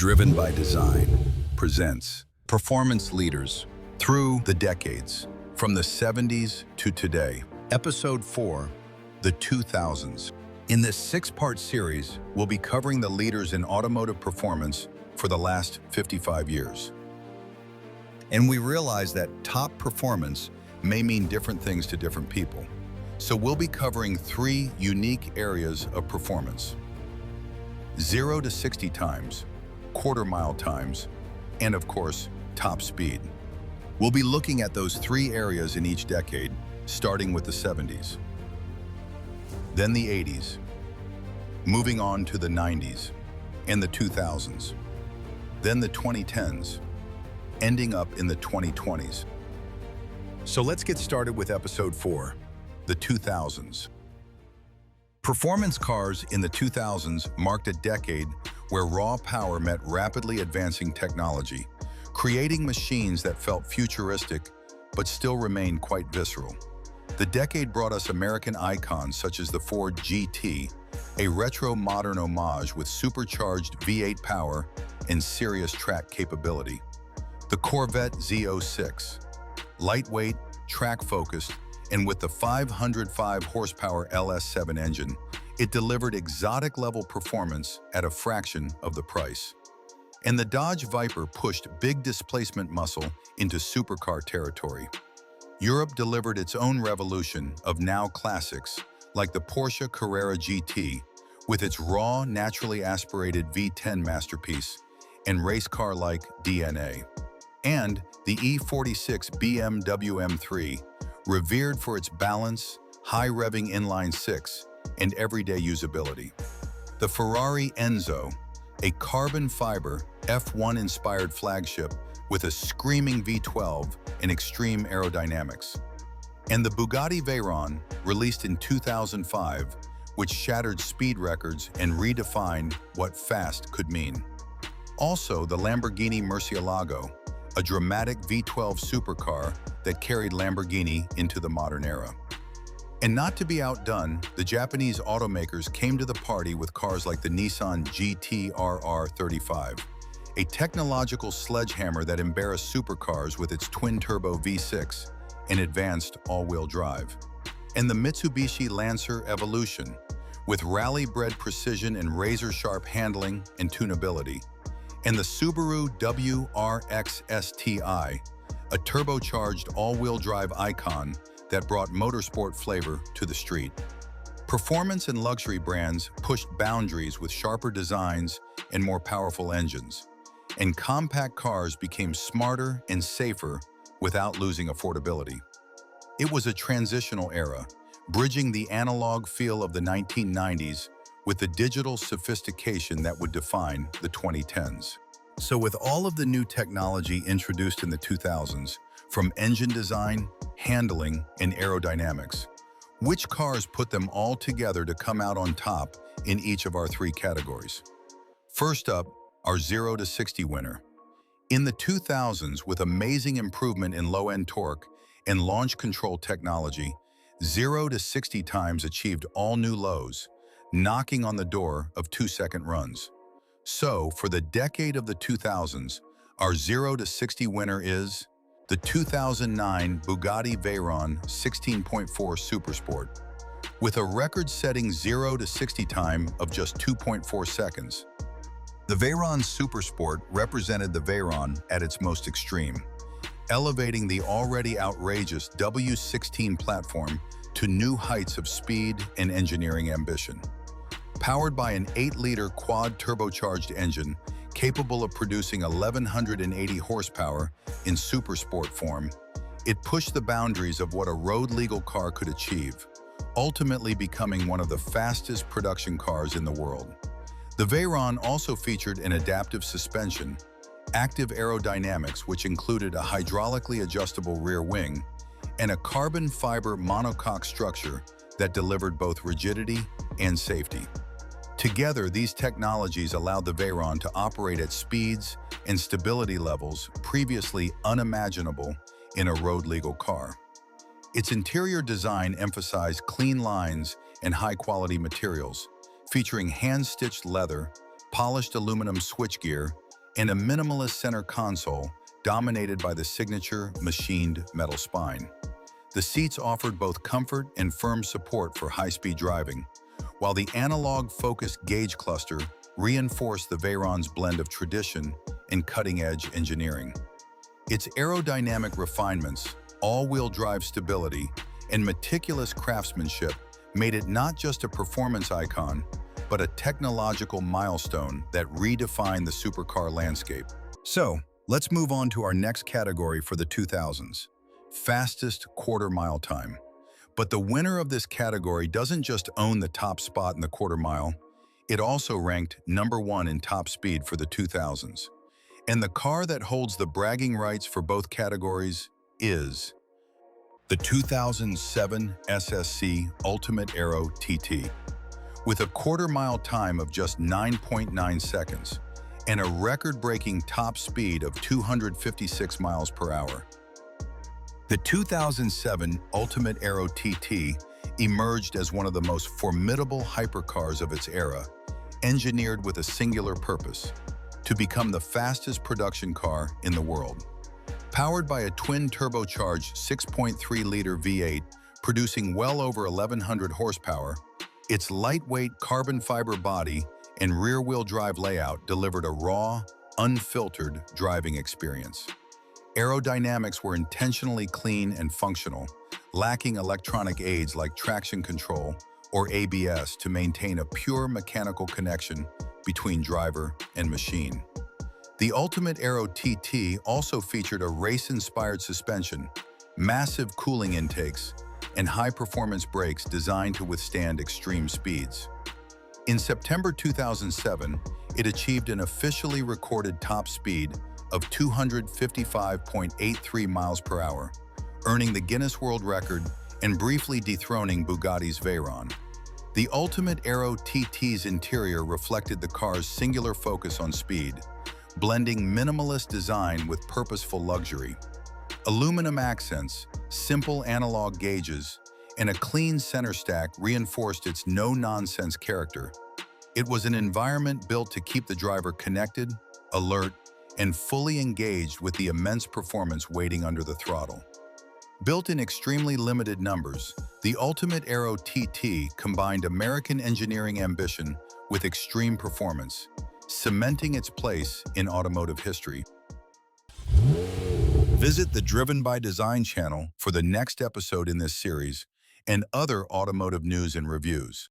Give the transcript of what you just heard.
Driven by Design presents Performance Leaders Through the Decades, from the 70s to today. Episode 4, the 2000s. In this 6-part series, we'll be covering the leaders in automotive performance for the last 55 years. And we realize that top performance may mean different things to different people. So we'll be covering 3 unique areas of performance: 0 to 60 times, quarter-mile times, and of course, top speed. We'll be looking at those 3 areas in each decade, starting with the 70s, then the 80s, moving on to the 90s and the 2000s, then the 2010s, ending up in the 2020s. So let's get started with episode 4, the 2000s. Performance cars in the 2000s marked a decade where raw power met rapidly advancing technology, creating machines that felt futuristic but still remained quite visceral. The decade brought us American icons such as the Ford GT, a retro-modern homage with supercharged V8 power and serious track capability. The Corvette Z06, lightweight, track-focused, and with the 505 horsepower LS7 engine, it delivered exotic-level performance at a fraction of the price. And the Dodge Viper pushed big displacement muscle into supercar territory. Europe delivered its own revolution of now classics, like the Porsche Carrera GT, with its raw, naturally aspirated V10 masterpiece and race car-like DNA. And the E46 BMW M3, revered for its balance, high-revving inline-6, and everyday usability. The Ferrari Enzo, a carbon fiber F1-inspired flagship with a screaming V12 and extreme aerodynamics. And the Bugatti Veyron, released in 2005, which shattered speed records and redefined what fast could mean. Also, the Lamborghini Murcielago, a dramatic V12 supercar that carried Lamborghini into the modern era. And not to be outdone, the Japanese automakers came to the party with cars like the Nissan GT-RR35, a technological sledgehammer that embarrassed supercars with its twin-turbo V6 and advanced all-wheel drive. And the Mitsubishi Lancer Evolution, with rally-bred precision and razor-sharp handling and tunability. And the Subaru WRX STI, a turbocharged all-wheel drive icon that brought motorsport flavor to the street. Performance and luxury brands pushed boundaries with sharper designs and more powerful engines, and compact cars became smarter and safer without losing affordability. It was a transitional era, bridging the analog feel of the 1990s with the digital sophistication that would define the 2010s. So with all of the new technology introduced in the 2000s, from engine design, handling, and aerodynamics, which cars put them all together to come out on top in each of our 3 categories? First up, our 0 to 60 winner. In the 2000s, with amazing improvement in low-end torque and launch control technology, 0 to 60 times achieved all new lows, knocking on the door of 2-second runs. So, for the decade of the 2000s, our 0 to 60 winner is the 2009 Bugatti Veyron 16.4 Supersport, with a record-setting 0 to 60 time of just 2.4 seconds. The Veyron Supersport represented the Veyron at its most extreme, elevating the already outrageous W16 platform to new heights of speed and engineering ambition. Powered by an 8-liter quad-turbocharged engine capable of producing 1,180 horsepower in supersport form, it pushed the boundaries of what a road-legal car could achieve, ultimately becoming one of the fastest production cars in the world. The Veyron also featured an adaptive suspension, active aerodynamics which included a hydraulically adjustable rear wing, and a carbon fiber monocoque structure that delivered both rigidity and safety. Together, these technologies allowed the Veyron to operate at speeds and stability levels previously unimaginable in a road-legal car. Its interior design emphasized clean lines and high-quality materials, featuring hand-stitched leather, polished aluminum switchgear, and a minimalist center console dominated by the signature machined metal spine. The seats offered both comfort and firm support for high-speed driving, while the analog-focused gauge cluster reinforced the Veyron's blend of tradition and cutting-edge engineering. Its aerodynamic refinements, all-wheel drive stability, and meticulous craftsmanship made it not just a performance icon, but a technological milestone that redefined the supercar landscape. So, let's move on to our next category for the 2000s, fastest quarter-mile time. But the winner of this category doesn't just own the top spot in the quarter mile, it also ranked #1 in top speed for the 2000s. And the car that holds the bragging rights for both categories is the 2007 SSC Ultimate Aero TT. With a quarter-mile time of just 9.9 seconds and a record-breaking top speed of 256 miles per hour. The 2007 Ultimate Aero TT emerged as one of the most formidable hypercars of its era, engineered with a singular purpose: to become the fastest production car in the world. Powered by a twin-turbocharged 6.3-liter V8 producing well over 1,100 horsepower, its lightweight carbon fiber body and rear-wheel drive layout delivered a raw, unfiltered driving experience. Aerodynamics were intentionally clean and functional, lacking electronic aids like traction control or ABS to maintain a pure mechanical connection between driver and machine. The Ultimate Aero TT also featured a race-inspired suspension, massive cooling intakes, and high-performance brakes designed to withstand extreme speeds. In September 2007, it achieved an officially recorded top speed of 255.83 miles per hour, earning the Guinness World Record and briefly dethroning Bugatti's Veyron. The Ultimate Aero TT's interior reflected the car's singular focus on speed, blending minimalist design with purposeful luxury. Aluminum accents, simple analog gauges, and a clean center stack reinforced its no-nonsense character. It was an environment built to keep the driver connected, alert, and fully engaged with the immense performance waiting under the throttle. Built in extremely limited numbers, the Ultimate Aero TT combined American engineering ambition with extreme performance, cementing its place in automotive history. Visit the Driven by Design channel for the next episode in this series and other automotive news and reviews.